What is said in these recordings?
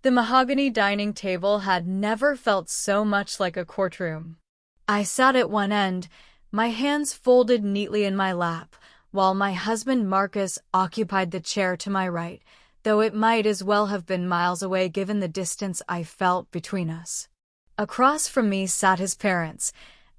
The mahogany dining table had never felt so much like a courtroom. I sat at one end, my hands folded neatly in my lap, while my husband Marcus occupied the chair to my right, though it might as well have been miles away given the distance I felt between us. Across from me sat his parents,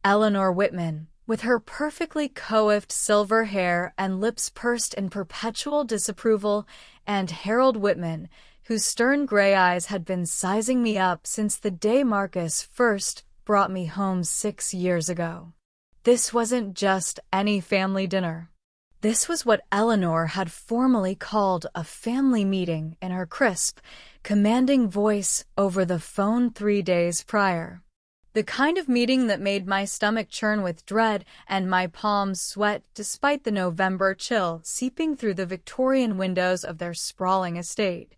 Eleanor Whitman, with her perfectly coiffed silver hair and lips pursed in perpetual disapproval, and Harold Whitman, whose stern gray eyes had been sizing me up since the day Marcus first brought me home 6 years ago. This wasn't just any family dinner. This was what Eleanor had formally called a family meeting in her crisp, commanding voice over the phone 3 days prior. The kind of meeting that made my stomach churn with dread and my palms sweat despite the November chill seeping through the Victorian windows of their sprawling estate.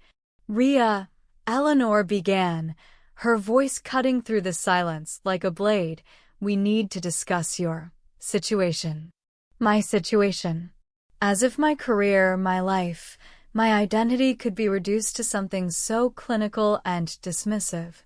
"Rhea," Eleanor began, her voice cutting through the silence like a blade, "we need to discuss your situation." My situation. As if my career, my life, my identity could be reduced to something so clinical and dismissive.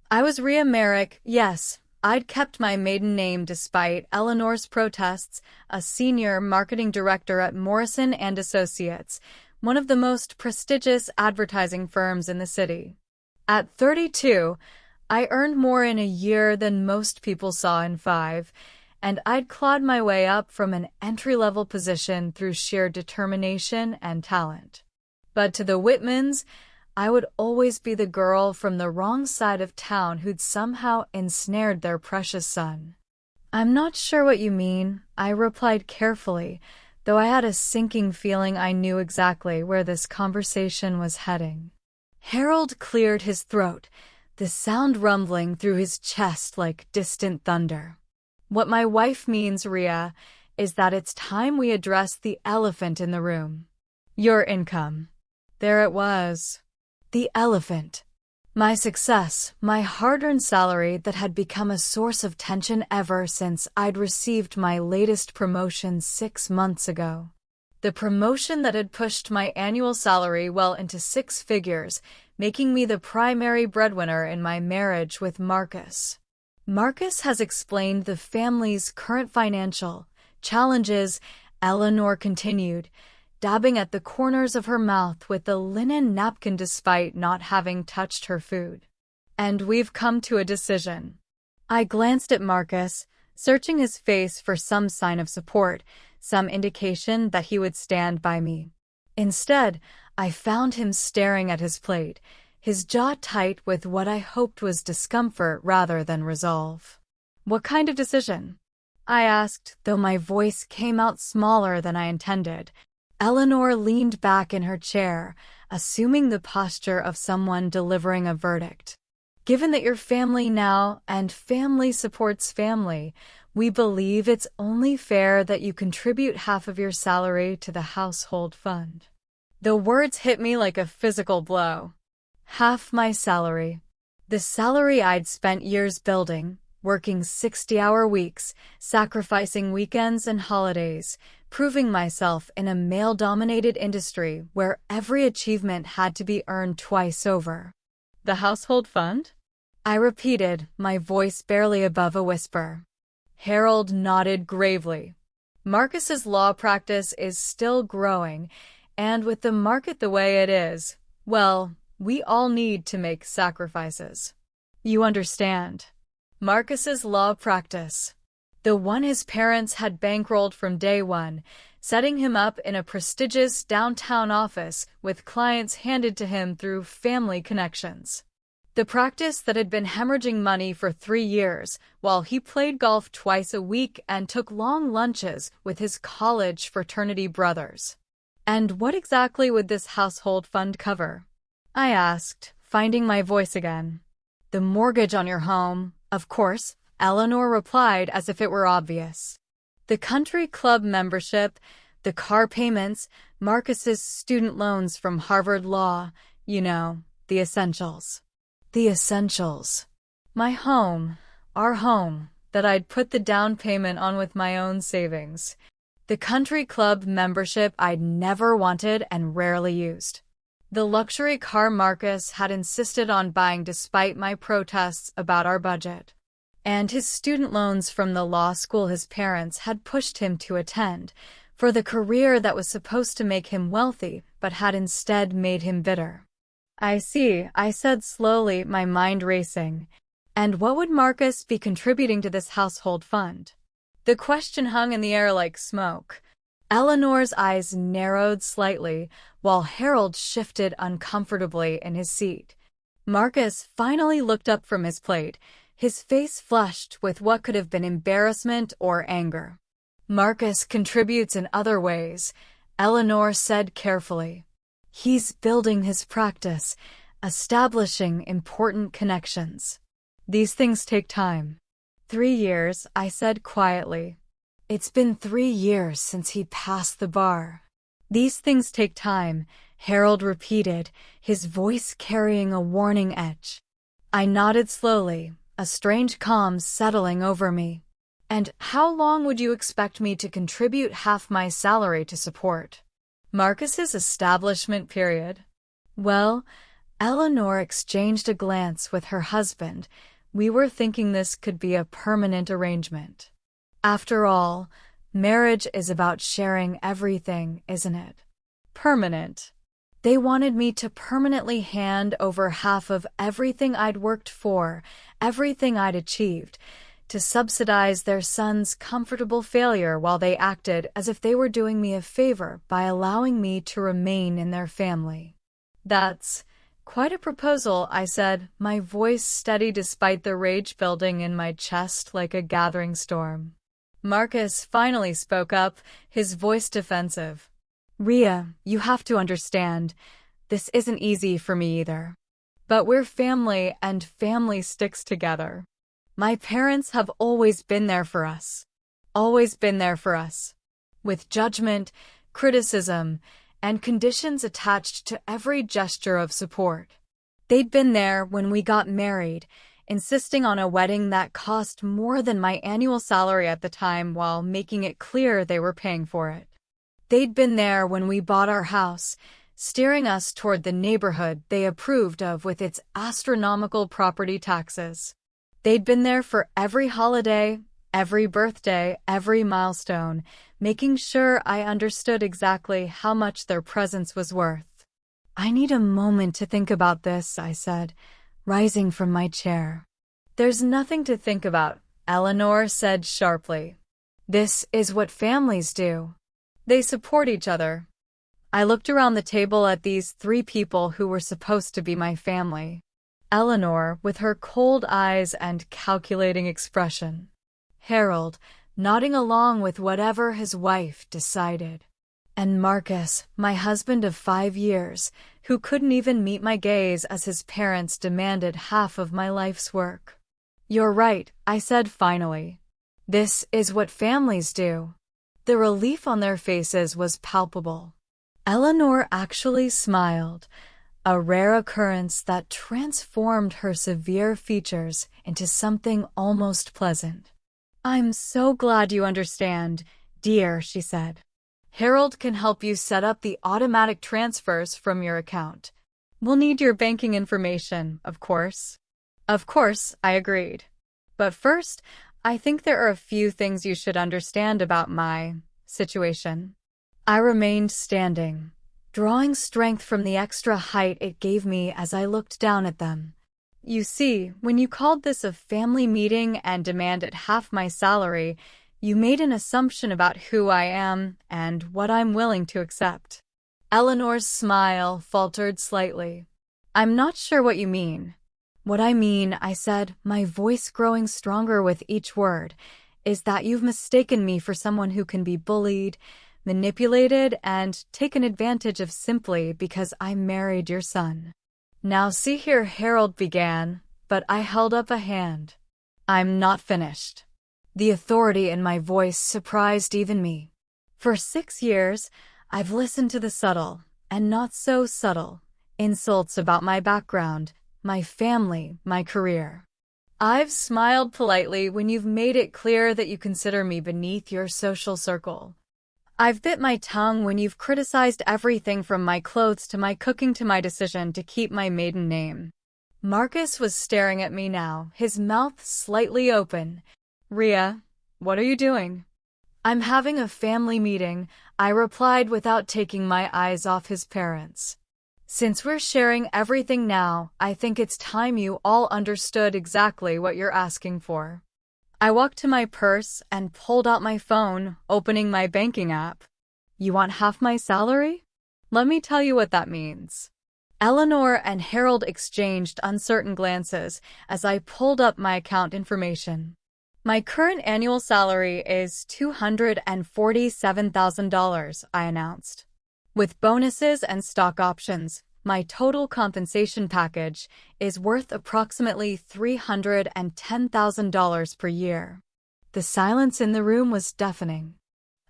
I was Rhea Merrick, yes, I'd kept my maiden name despite Eleanor's protests, a senior marketing director at Morrison & Associates, one of the most prestigious advertising firms in the city. At 32, I earned more in a year than most people saw in 5, and I'd clawed my way up from an entry-level position through sheer determination and talent. But to the Whitmans, I would always be the girl from the wrong side of town who'd somehow ensnared their precious son. "I'm not sure what you mean," I replied carefully, though I had a sinking feeling I knew exactly where this conversation was heading. Harold cleared his throat, the sound rumbling through his chest like distant thunder. "What my wife means, Rhea, is that it's time we address the elephant in the room. Your income." There it was. The elephant. My success, my hard-earned salary that had become a source of tension ever since I'd received my latest promotion 6 months ago. The promotion that had pushed my annual salary well into 6 figures, making me the primary breadwinner in my marriage with Marcus. Marcus has explained the family's current financial challenges, Eleanor continued, dabbing at the corners of her mouth with the linen napkin despite not having touched her food. "And we've come to a decision." I glanced at Marcus, searching his face for some sign of support, some indication that he would stand by me. Instead, I found him staring at his plate, his jaw tight with what I hoped was discomfort rather than resolve. "What kind of decision?" I asked, though my voice came out smaller than I intended. Eleanor leaned back in her chair, assuming the posture of someone delivering a verdict. "Given that you're family now, and family supports family, we believe it's only fair that you contribute half of your salary to the household fund." The words hit me like a physical blow. Half my salary. The salary I'd spent years building, working 60-hour weeks, sacrificing weekends and holidays, proving myself in a male-dominated industry where every achievement had to be earned twice over. "The household fund?" I repeated, my voice barely above a whisper. Harold nodded gravely. "Marcus's law practice is still growing, and with the market the way it is, well, we all need to make sacrifices. You understand. Marcus's law practice. The one his parents had bankrolled from day one, setting him up in a prestigious downtown office with clients handed to him through family connections. The practice that had been hemorrhaging money for 3 years, while he played golf twice a week and took long lunches with his college fraternity brothers. And what exactly would this household fund cover?" I asked, finding my voice again. "The mortgage on your home, of course," Eleanor replied as if it were obvious. "The country club membership, the car payments, Marcus's student loans from Harvard Law, you know, the essentials." The essentials. My home, our home, that I'd put the down payment on with my own savings. The country club membership I'd never wanted and rarely used. The luxury car Marcus had insisted on buying despite my protests about our budget. And his student loans from the law school his parents had pushed him to attend, for the career that was supposed to make him wealthy, but had instead made him bitter. I see, I said slowly, my mind racing. And what would Marcus be contributing to this household fund? The question hung in the air like smoke. Eleanor's eyes narrowed slightly, while Harold shifted uncomfortably in his seat. Marcus finally looked up from his plate, his face flushed with what could have been embarrassment or anger. Marcus contributes in other ways, Eleanor said carefully. He's building his practice, establishing important connections. These things take time. 3 years, I said quietly. It's been 3 years since he passed the bar. These things take time, Harold repeated, his voice carrying a warning edge. I nodded slowly, a strange calm settling over me. And how long would you expect me to contribute half my salary to support Marcus's establishment period? Well, Eleanor exchanged a glance with her husband. We were thinking this could be a permanent arrangement. After all, marriage is about sharing everything, isn't it? Permanent. They wanted me to permanently hand over half of everything I'd worked for, everything I'd achieved, to subsidize their son's comfortable failure while they acted as if they were doing me a favor by allowing me to remain in their family. That's quite a proposal, I said, my voice steady despite the rage building in my chest like a gathering storm. Marcus finally spoke up, his voice defensive. Rhea, you have to understand, this isn't easy for me either. But we're family and family sticks together. My parents have always been there for us. Always been there for us. With judgment, criticism, and conditions attached to every gesture of support. They'd been there when we got married, insisting on a wedding that cost more than my annual salary at the time while making it clear they were paying for it. They'd been there when we bought our house, steering us toward the neighborhood they approved of with its astronomical property taxes. They'd been there for every holiday, every birthday, every milestone, making sure I understood exactly how much their presence was worth. I need a moment to think about this, I said, rising from my chair. There's nothing to think about, Eleanor said sharply. This is what families do. They support each other. I looked around the table at these 3 people who were supposed to be my family. Eleanor, with her cold eyes and calculating expression. Harold, nodding along with whatever his wife decided. And Marcus, my husband of 5 years, who couldn't even meet my gaze as his parents demanded half of my life's work. You're right, I said finally. This is what families do. The relief on their faces was palpable. Eleanor actually smiled, a rare occurrence that transformed her severe features into something almost pleasant. I'm so glad you understand, dear, she said. Harold can help you set up the automatic transfers from your account. We'll need your banking information, of course. Of course, I agreed. But first, I think there are a few things you should understand about my situation. I remained standing, drawing strength from the extra height it gave me as I looked down at them. You see, when you called this a family meeting and demanded half my salary, you made an assumption about who I am and what I'm willing to accept. Eleanor's smile faltered slightly. I'm not sure what you mean. What I mean, I said, my voice growing stronger with each word, is that you've mistaken me for someone who can be bullied, manipulated, and taken advantage of simply because I married your son. Now see here, Harold began, but I held up a hand. I'm not finished. The authority in my voice surprised even me. For 6 years, I've listened to the subtle, and not so subtle, insults about my background, my family, my career. I've smiled politely when you've made it clear that you consider me beneath your social circle. I've bit my tongue when you've criticized everything from my clothes to my cooking to my decision to keep my maiden name. Marcus was staring at me now, his mouth slightly open. Rhea, what are you doing? I'm having a family meeting, I replied without taking my eyes off his parents. Since we're sharing everything now, I think it's time you all understood exactly what you're asking for. I walked to my purse and pulled out my phone, opening my banking app. You want half my salary? Let me tell you what that means. Eleanor and Harold exchanged uncertain glances as I pulled up my account information. My current annual salary is $247,000, I announced. With bonuses and stock options, my total compensation package is worth approximately $310,000 per year. The silence in the room was deafening.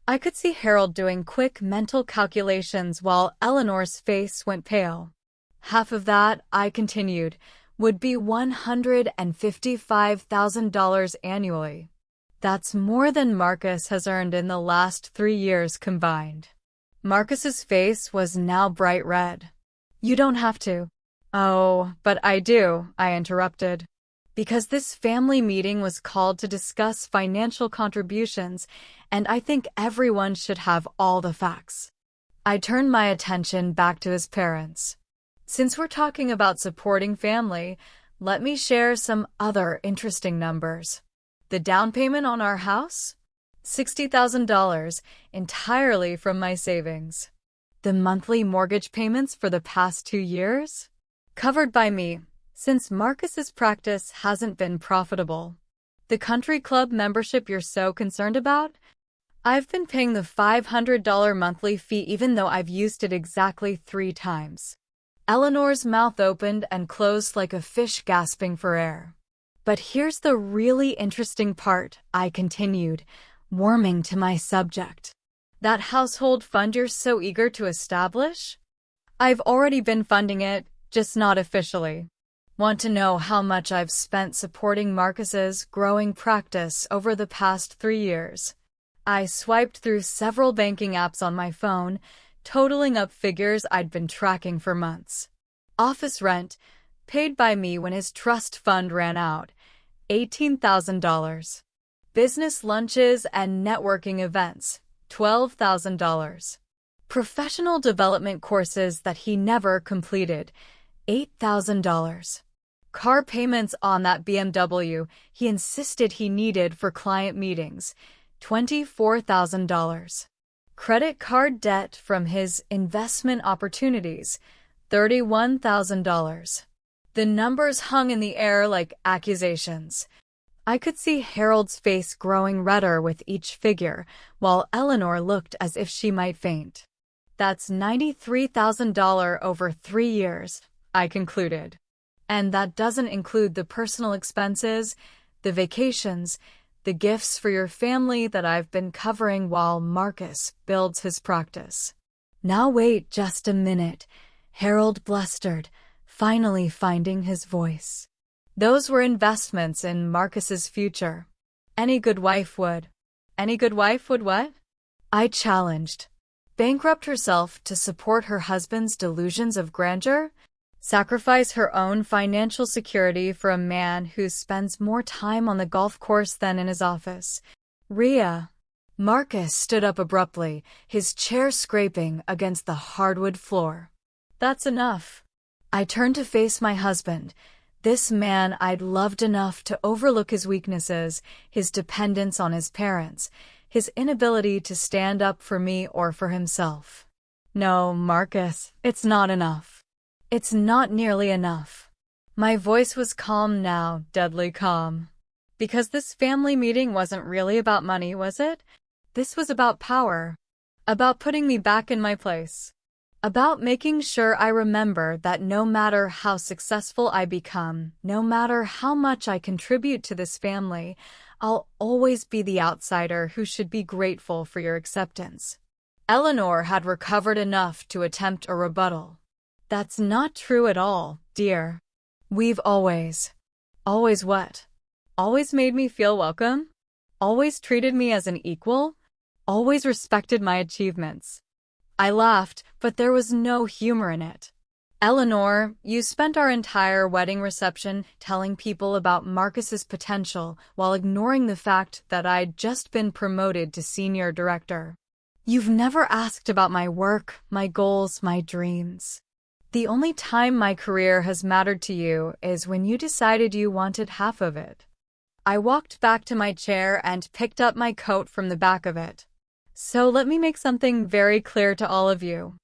I could see Harold doing quick mental calculations while Eleanor's face went pale. Half of that, I continued, would be $155,000 annually. That's more than Marcus has earned in the last 3 years combined. Marcus's face was now bright red. You don't have to. Oh, but I do, I interrupted. Because this family meeting was called to discuss financial contributions, and I think everyone should have all the facts. I turned my attention back to his parents. Since we're talking about supporting family, let me share some other interesting numbers. The down payment on our house? $60,000, entirely from my savings. The monthly mortgage payments for the past 2 years? Covered by me, since Marcus's practice hasn't been profitable. The country club membership you're so concerned about? I've been paying the $500 monthly fee even though I've used it exactly 3 times. Eleanor's mouth opened and closed like a fish gasping for air. But here's the really interesting part, I continued, warming to my subject. That household fund you're so eager to establish? I've already been funding it, just not officially. Want to know how much I've spent supporting Marcus's growing practice over the past 3 years? I swiped through several banking apps on my phone, totaling up figures I'd been tracking for months. Office rent, paid by me when his trust fund ran out, $18,000. Business lunches and networking events, $12,000. Professional development courses that he never completed, $8,000. Car payments on that BMW he insisted he needed for client meetings, $24,000. Credit card debt from his investment opportunities, $31,000. The numbers hung in the air like accusations. I could see Harold's face growing redder with each figure, while Eleanor looked as if she might faint. That's $93,000 over 3 years, I concluded. And that doesn't include the personal expenses, the vacations, the gifts for your family that I've been covering while Marcus builds his practice. Now wait just a minute, Harold blustered, finally finding his voice. Those were investments in Marcus's future. Any good wife would. Any good wife would what? I challenged. Bankrupt herself to support her husband's delusions of grandeur? Sacrifice her own financial security for a man who spends more time on the golf course than in his office? Rhea. Marcus stood up abruptly, his chair scraping against the hardwood floor. That's enough. I turned to face my husband, this man I'd loved enough to overlook his weaknesses, his dependence on his parents, his inability to stand up for me or for himself. No, Marcus, it's not enough. It's not nearly enough. My voice was calm now, deadly calm. Because this family meeting wasn't really about money, was it? This was about power. About putting me back in my place. About making sure I remember that no matter how successful I become, no matter how much I contribute to this family, I'll always be the outsider who should be grateful for your acceptance. Eleanor had recovered enough to attempt a rebuttal. That's not true at all, dear. We've always what? Always made me feel welcome? Always treated me as an equal? always respected my achievements. I laughed, but there was no humor in it. Eleanor, you spent our entire wedding reception telling people about Marcus's potential while ignoring the fact that I'd just been promoted to senior director. You've never asked about my work, my goals, my dreams. The only time my career has mattered to you is when you decided you wanted half of it. I walked back to my chair and picked up my coat from the back of it. So let me make something very clear to all of you.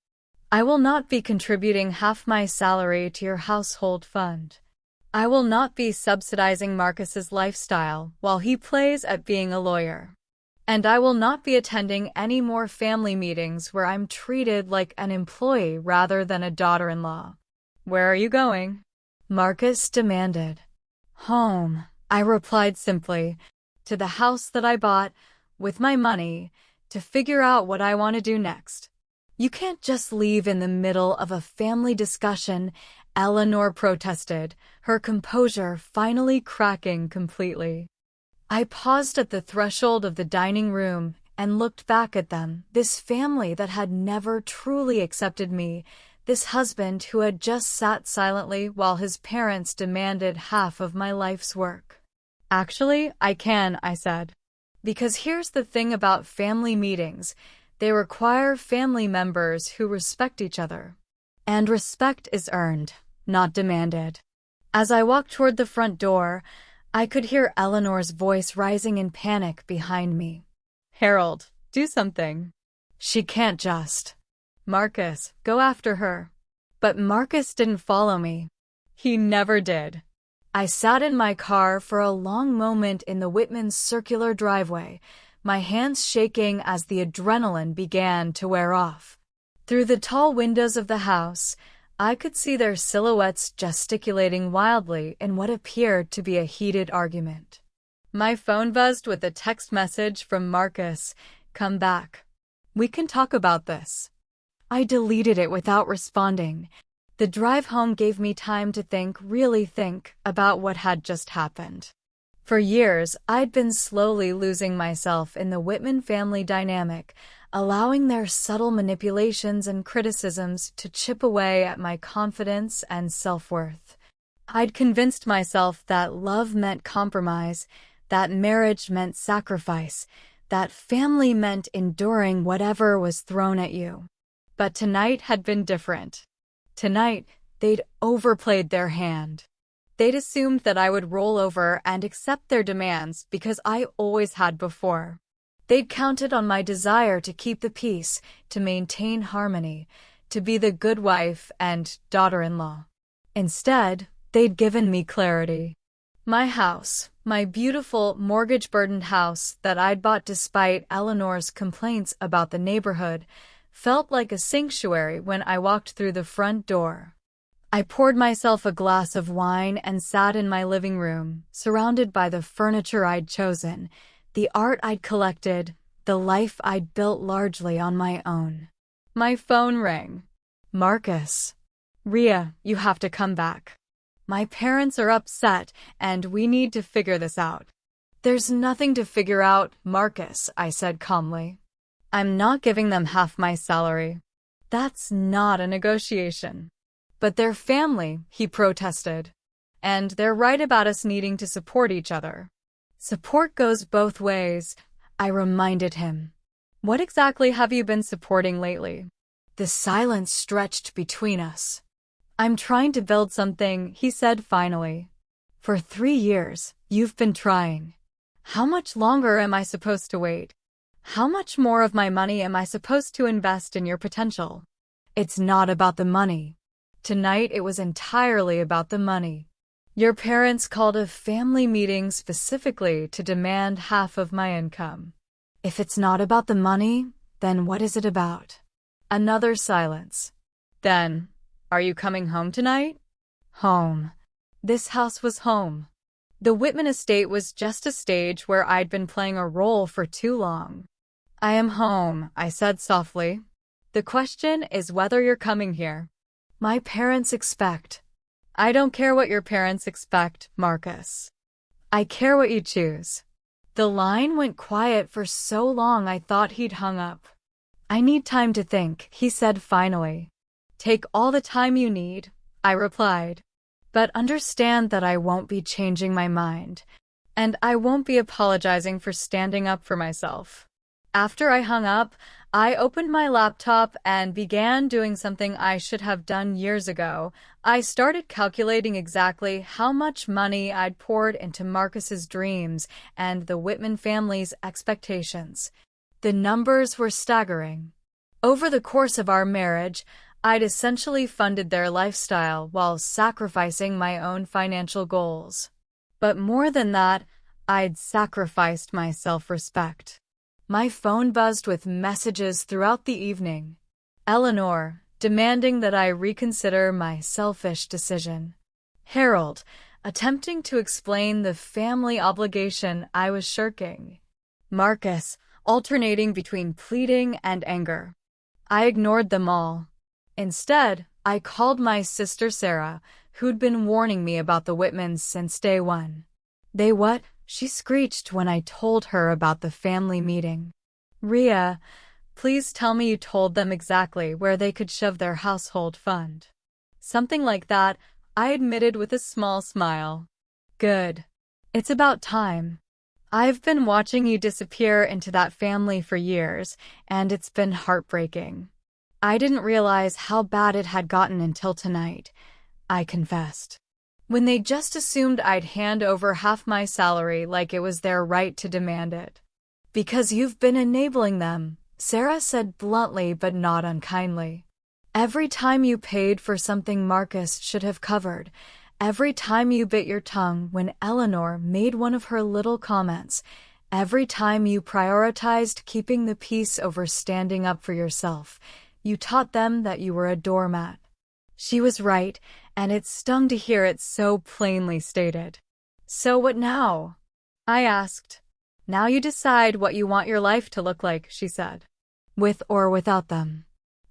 I will not be contributing half my salary to your household fund. I will not be subsidizing Marcus's lifestyle while he plays at being a lawyer. And I will not be attending any more family meetings where I'm treated like an employee rather than a daughter-in-law. Where are you going? Marcus demanded. Home, I replied simply. To the house that I bought, with my money, to figure out what I want to do next. You can't just leave in the middle of a family discussion, Eleanor protested, her composure finally cracking completely. I paused at the threshold of the dining room and looked back at them, this family that had never truly accepted me, this husband who had just sat silently while his parents demanded half of my life's work. Actually, I can, I said. Because here's the thing about family meetings. They require family members who respect each other. And respect is earned, not demanded. As I walked toward the front door, I could hear Eleanor's voice rising in panic behind me. Harold, do something. She can't just. Marcus, go after her. But Marcus didn't follow me. He never did. I sat in my car for a long moment in the Whitman's circular driveway, my hands shaking as the adrenaline began to wear off. Through the tall windows of the house, I could see their silhouettes gesticulating wildly in what appeared to be a heated argument. My phone buzzed with a text message from Marcus. Come back. We can talk about this. I deleted it without responding. The drive home gave me time to really think about what had just happened. For years, I'd been slowly losing myself in the Whitman family dynamic, allowing their subtle manipulations and criticisms to chip away at my confidence and self-worth. I'd convinced myself that love meant compromise, that marriage meant sacrifice, that family meant enduring whatever was thrown at you. But tonight had been different. Tonight, they'd overplayed their hand. They'd assumed that I would roll over and accept their demands because I always had before. They'd counted on my desire to keep the peace, to maintain harmony, to be the good wife and daughter-in-law. Instead, they'd given me clarity. My house, my beautiful mortgage-burdened house that I'd bought despite Eleanor's complaints about the neighborhood, felt like a sanctuary when I walked through the front door. I poured myself a glass of wine and sat in my living room, surrounded by the furniture I'd chosen, the art I'd collected, the life I'd built largely on my own. My phone rang. Marcus. Rhea, you have to come back. My parents are upset, and we need to figure this out. There's nothing to figure out, Marcus, I said calmly. I'm not giving them half my salary. That's not a negotiation. But they're family, he protested. And they're right about us needing to support each other. Support goes both ways, I reminded him. What exactly have you been supporting lately? The silence stretched between us. I'm trying to build something, he said finally. For 3 years, you've been trying. How much longer am I supposed to wait? How much more of my money am I supposed to invest in your potential? It's not about the money. Tonight it was entirely about the money. Your parents called a family meeting specifically to demand half of my income. If it's not about the money, then what is it about? Another silence. Then, are you coming home tonight? Home. This house was home. The Whitman estate was just a stage where I'd been playing a role for too long. I am home, I said softly. The question is whether you're coming here. My parents expect. I don't care what your parents expect, Marcus. I care what you choose. The line went quiet for so long I thought he'd hung up. "I need time to think," he said finally. "Take all the time you need," I replied. "But understand that I won't be changing my mind. And I won't be apologizing for standing up for myself." After I hung up, I opened my laptop and began doing something I should have done years ago. I started calculating exactly how much money I'd poured into Marcus's dreams and the Whitman family's expectations. The numbers were staggering. Over the course of our marriage, I'd essentially funded their lifestyle while sacrificing my own financial goals. But more than that, I'd sacrificed my self-respect. My phone buzzed with messages throughout the evening. Eleanor, demanding that I reconsider my selfish decision. Harold, attempting to explain the family obligation I was shirking. Marcus, alternating between pleading and anger. I ignored them all. Instead, I called my sister Sarah, who'd been warning me about the Whitmans since day one. "They what?" she screeched when I told her about the family meeting. "Rhea, please tell me you told them exactly where they could shove their household fund." "Something like that," I admitted with a small smile. "Good. It's about time. I've been watching you disappear into that family for years, and it's been heartbreaking. I didn't realize how bad it had gotten until tonight," I confessed. "When they just assumed I'd hand over half my salary like it was their right to demand it." "Because you've been enabling them," Sarah said bluntly but not unkindly. "Every time you paid for something Marcus should have covered, every time you bit your tongue when Eleanor made one of her little comments, every time you prioritized keeping the peace over standing up for yourself, you taught them that you were a doormat." She was right, and it stung to hear it so plainly stated. "So what now?" I asked. "Now you decide what you want your life to look like," she said. "With or without them."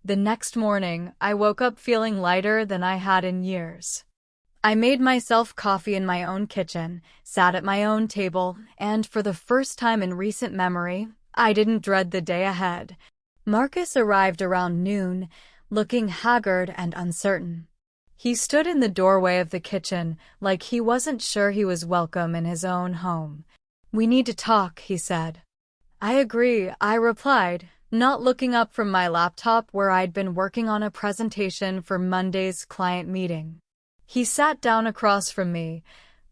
The next morning, I woke up feeling lighter than I had in years. I made myself coffee in my own kitchen, sat at my own table, and for the first time in recent memory, I didn't dread the day ahead. Marcus arrived around noon, looking haggard and uncertain. He stood in the doorway of the kitchen like he wasn't sure he was welcome in his own home. "We need to talk," he said. "I agree," I replied, not looking up from my laptop where I'd been working on a presentation for Monday's client meeting. He sat down across from me,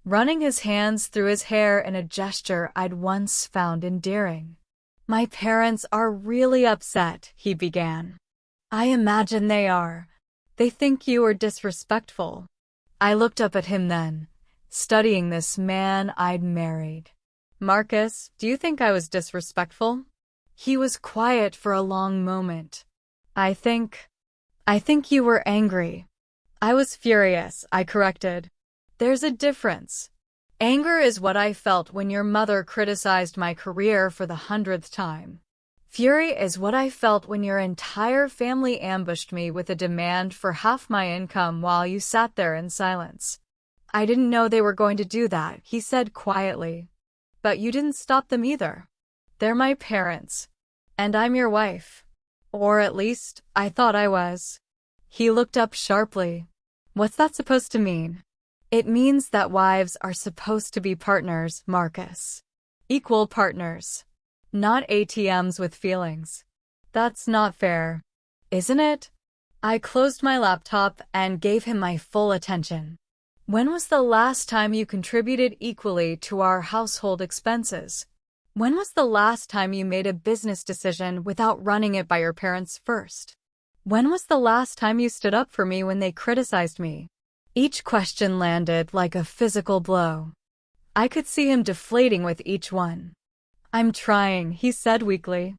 running his hands through his hair in a gesture I'd once found endearing. "My parents are really upset," he began. "I imagine they are. They think you were disrespectful." I looked up at him then, studying this man I'd married. "Marcus, do you think I was disrespectful?" He was quiet for a long moment. I think you were angry." "I was furious," I corrected. "There's a difference. Anger is what I felt when your mother criticized my career for the 100th time. Fury is what I felt when your entire family ambushed me with a demand for half my income while you sat there in silence." "I didn't know they were going to do that," he said quietly. "But you didn't stop them either. They're my parents. And I'm your wife. Or at least, I thought I was." He looked up sharply. "What's that supposed to mean?" "It means that wives are supposed to be partners, Marcus. Equal partners. Not ATMs with feelings." "That's not fair, isn't it?" I closed my laptop and gave him my full attention. "When was the last time you contributed equally to our household expenses? When was the last time you made a business decision without running it by your parents first? When was the last time you stood up for me when they criticized me?" Each question landed like a physical blow. I could see him deflating with each one. "I'm trying," he said weakly.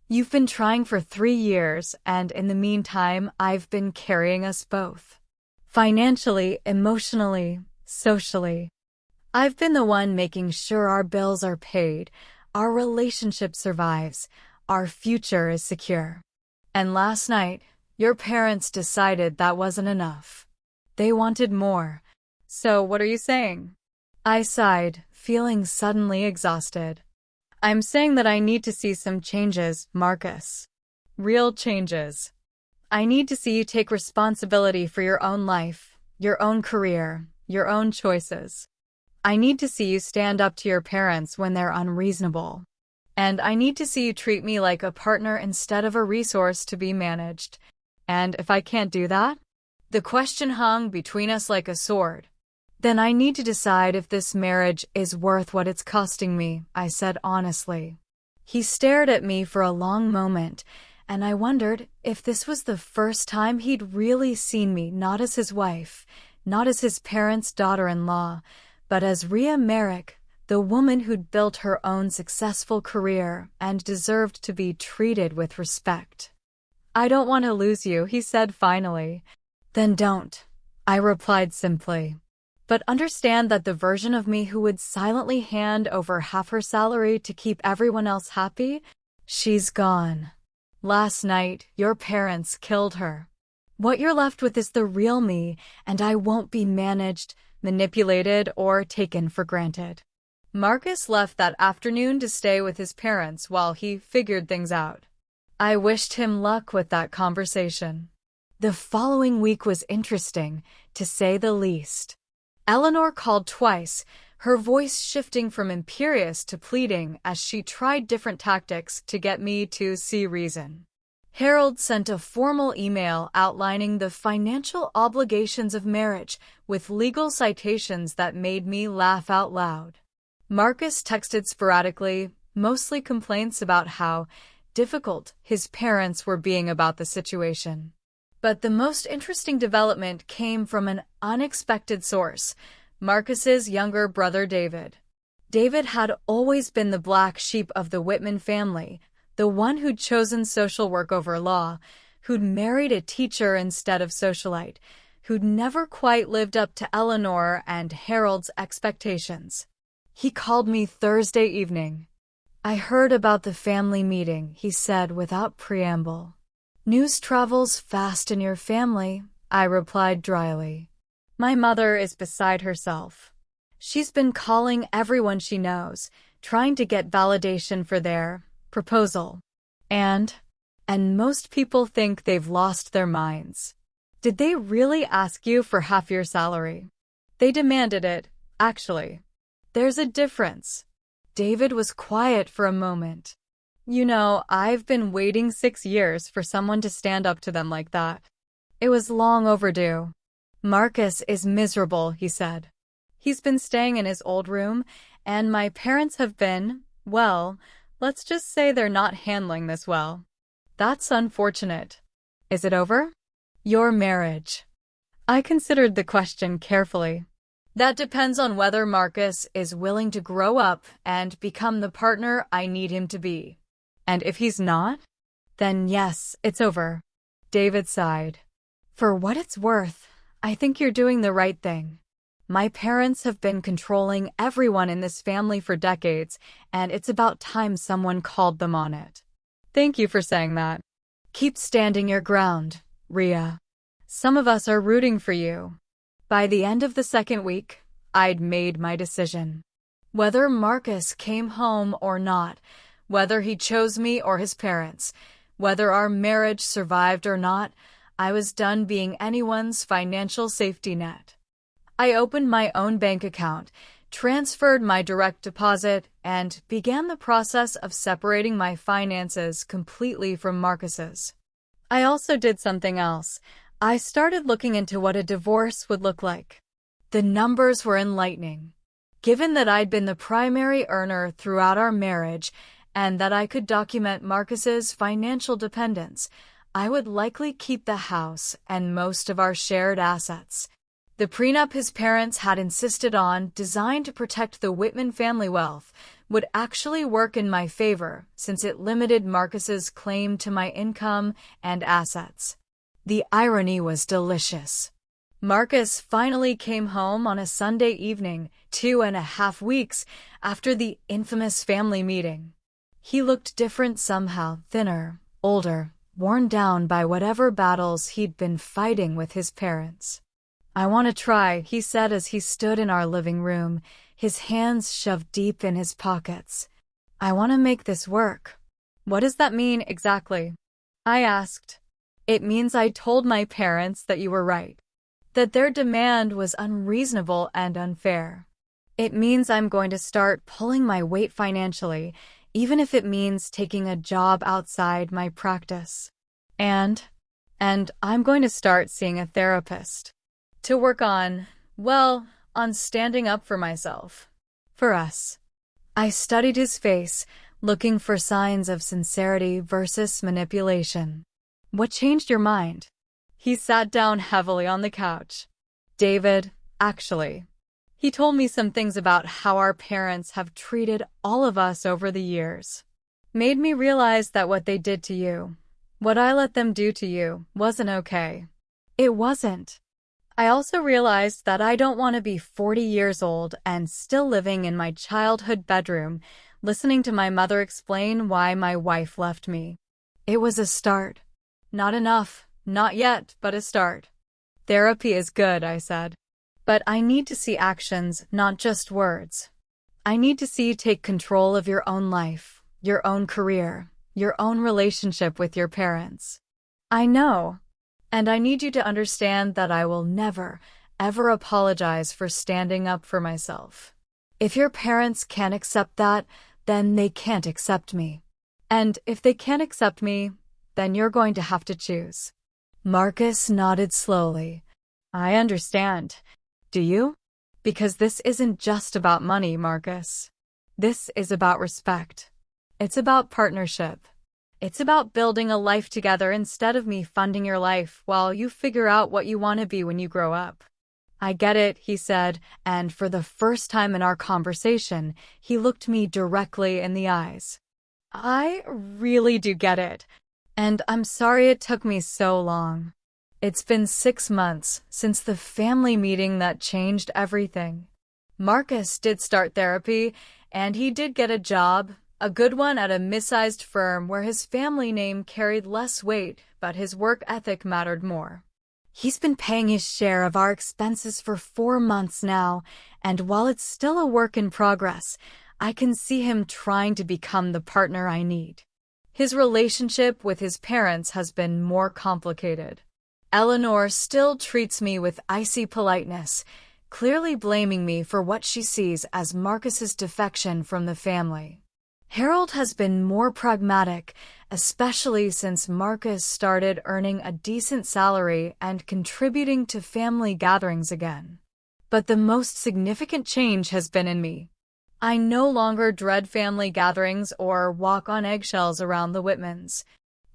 "You've been trying for 3 years, and in the meantime, I've been carrying us both. Financially, emotionally, socially. I've been the one making sure our bills are paid, our relationship survives, our future is secure. And last night, your parents decided that wasn't enough. They wanted more. So what are you saying?" I sighed, feeling suddenly exhausted. I'm saying that I need to see some changes, Marcus. Real changes. I need to see you take responsibility for your own life, your own career, your own choices. I need to see you stand up to your parents when they're unreasonable. And I need to see you treat me like a partner instead of a resource to be managed. And if I can't do that, the question hung between us like a sword. Then I need to decide if this marriage is worth what it's costing me, I said honestly. He stared at me for a long moment, and I wondered if this was the first time he'd really seen me not as his wife, not as his parents' daughter-in-law, but as Rhea Merrick, the woman who'd built her own successful career and deserved to be treated with respect. I don't want to lose you, he said finally. Then don't, I replied simply. But understand that the version of me who would silently hand over half her salary to keep everyone else happy, she's gone. Last night, your parents killed her. What you're left with is the real me, and I won't be managed, manipulated, or taken for granted. Marcus left that afternoon to stay with his parents while he figured things out. I wished him luck with that conversation. The following week was interesting, to say the least. Eleanor called twice, her voice shifting from imperious to pleading as she tried different tactics to get me to see reason. Harold sent a formal email outlining the financial obligations of marriage with legal citations that made me laugh out loud. Marcus texted sporadically, mostly complaints about how difficult his parents were being about the situation. But the most interesting development came from an unexpected source, Marcus's younger brother David. David had always been the black sheep of the Whitman family, the one who'd chosen social work over law, who'd married a teacher instead of socialite, who'd never quite lived up to Eleanor and Harold's expectations. He called me Thursday evening. I heard about the family meeting, he said without preamble. News travels fast in your family, I replied dryly. My mother is beside herself. She's been calling everyone she knows, trying to get validation for their proposal. And most people think they've lost their minds. Did they really ask you for half your salary? They demanded it, actually. There's a difference. David was quiet for a moment. You know, I've been waiting 6 years for someone to stand up to them like that. It was long overdue. Marcus is miserable, he said. He's been staying in his old room, and my parents have been, well, let's just say they're not handling this well. That's unfortunate. Is it over? Your marriage. I considered the question carefully. That depends on whether Marcus is willing to grow up and become the partner I need him to be. And if he's not, then yes, it's over. David sighed. For what it's worth, I think you're doing the right thing. My parents have been controlling everyone in this family for decades, and it's about time someone called them on it. Thank you for saying that. Keep standing your ground, Rhea. Some of us are rooting for you. By the end of the second week, I'd made my decision. Whether Marcus came home or not, whether he chose me or his parents, whether our marriage survived or not, I was done being anyone's financial safety net. I opened my own bank account, transferred my direct deposit, and began the process of separating my finances completely from Marcus's. I also did something else. I started looking into what a divorce would look like. The numbers were enlightening. Given that I'd been the primary earner throughout our marriage, and that I could document Marcus's financial dependence, I would likely keep the house and most of our shared assets. The prenup his parents had insisted on, designed to protect the Whitman family wealth, would actually work in my favor since it limited Marcus's claim to my income and assets. The irony was delicious. Marcus finally came home on a Sunday evening, 2.5 weeks after the infamous family meeting. He looked different somehow, thinner, older, worn down by whatever battles he'd been fighting with his parents. I want to try, he said as he stood in our living room, his hands shoved deep in his pockets. I want to make this work. What does that mean exactly? I asked. It means I told my parents that you were right, that their demand was unreasonable and unfair. It means I'm going to start pulling my weight financially, even if it means taking a job outside my practice. And I'm going to start seeing a therapist to work on, well, on standing up for myself. For us. I studied his face, looking for signs of sincerity versus manipulation. What changed your mind? He sat down heavily on the couch. David, actually. He told me some things about how our parents have treated all of us over the years. Made me realize that what they did to you, what I let them do to you, wasn't okay. It wasn't. I also realized that I don't want to be 40 years old and still living in my childhood bedroom, listening to my mother explain why my wife left me. It was a start. Not enough, not yet, but a start. Therapy is good, I said. But I need to see actions, not just words. I need to see you take control of your own life, your own career, your own relationship with your parents. I know. And I need you to understand that I will never, ever apologize for standing up for myself. If your parents can't accept that, then they can't accept me. And if they can't accept me, then you're going to have to choose. Marcus nodded slowly. I understand. Do you? Because this isn't just about money, Marcus. This is about respect. It's about partnership. It's about building a life together instead of me funding your life while you figure out what you want to be when you grow up. I get it, he said, and for the first time in our conversation, he looked me directly in the eyes. I really do get it. And I'm sorry it took me so long. It's been 6 months since the family meeting that changed everything. Marcus did start therapy, and he did get a job, a good one at a mid-sized firm where his family name carried less weight, but his work ethic mattered more. He's been paying his share of our expenses for 4 months now, and while it's still a work in progress, I can see him trying to become the partner I need. His relationship with his parents has been more complicated. Eleanor still treats me with icy politeness, clearly blaming me for what she sees as Marcus's defection from the family. Harold has been more pragmatic, especially since Marcus started earning a decent salary and contributing to family gatherings again. But the most significant change has been in me. I no longer dread family gatherings or walk on eggshells around the Whitmans.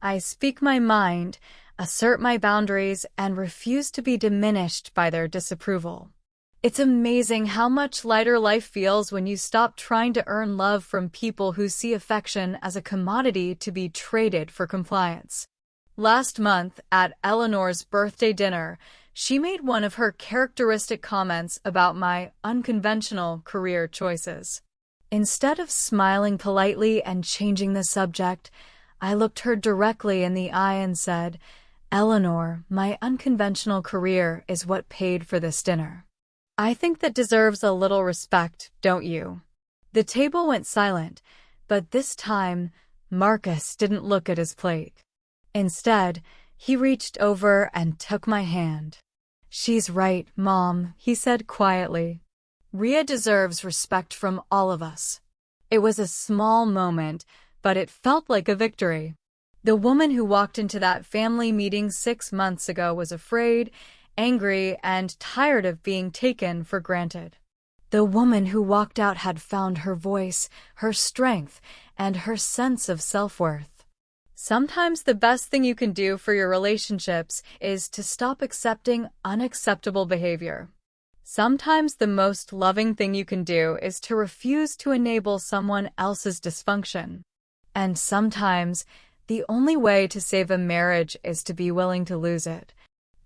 I speak my mind, assert my boundaries, and refuse to be diminished by their disapproval. It's amazing how much lighter life feels when you stop trying to earn love from people who see affection as a commodity to be traded for compliance. Last month, at Eleanor's birthday dinner, she made one of her characteristic comments about my unconventional career choices. Instead of smiling politely and changing the subject, I looked her directly in the eye and said, "Eleanor, my unconventional career is what paid for this dinner. I think that deserves a little respect, don't you?" The table went silent, but this time, Marcus didn't look at his plate. Instead, he reached over and took my hand. "She's right, Mom," he said quietly. "Rhea deserves respect from all of us." It was a small moment, but it felt like a victory. The woman who walked into that family meeting 6 months ago was afraid, angry, and tired of being taken for granted. The woman who walked out had found her voice, her strength, and her sense of self-worth. Sometimes the best thing you can do for your relationships is to stop accepting unacceptable behavior. Sometimes the most loving thing you can do is to refuse to enable someone else's dysfunction. And sometimes the only way to save a marriage is to be willing to lose it.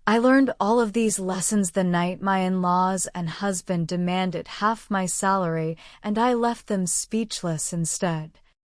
I learned all of these lessons the night my in-laws and husband demanded half my salary, and I left them speechless instead.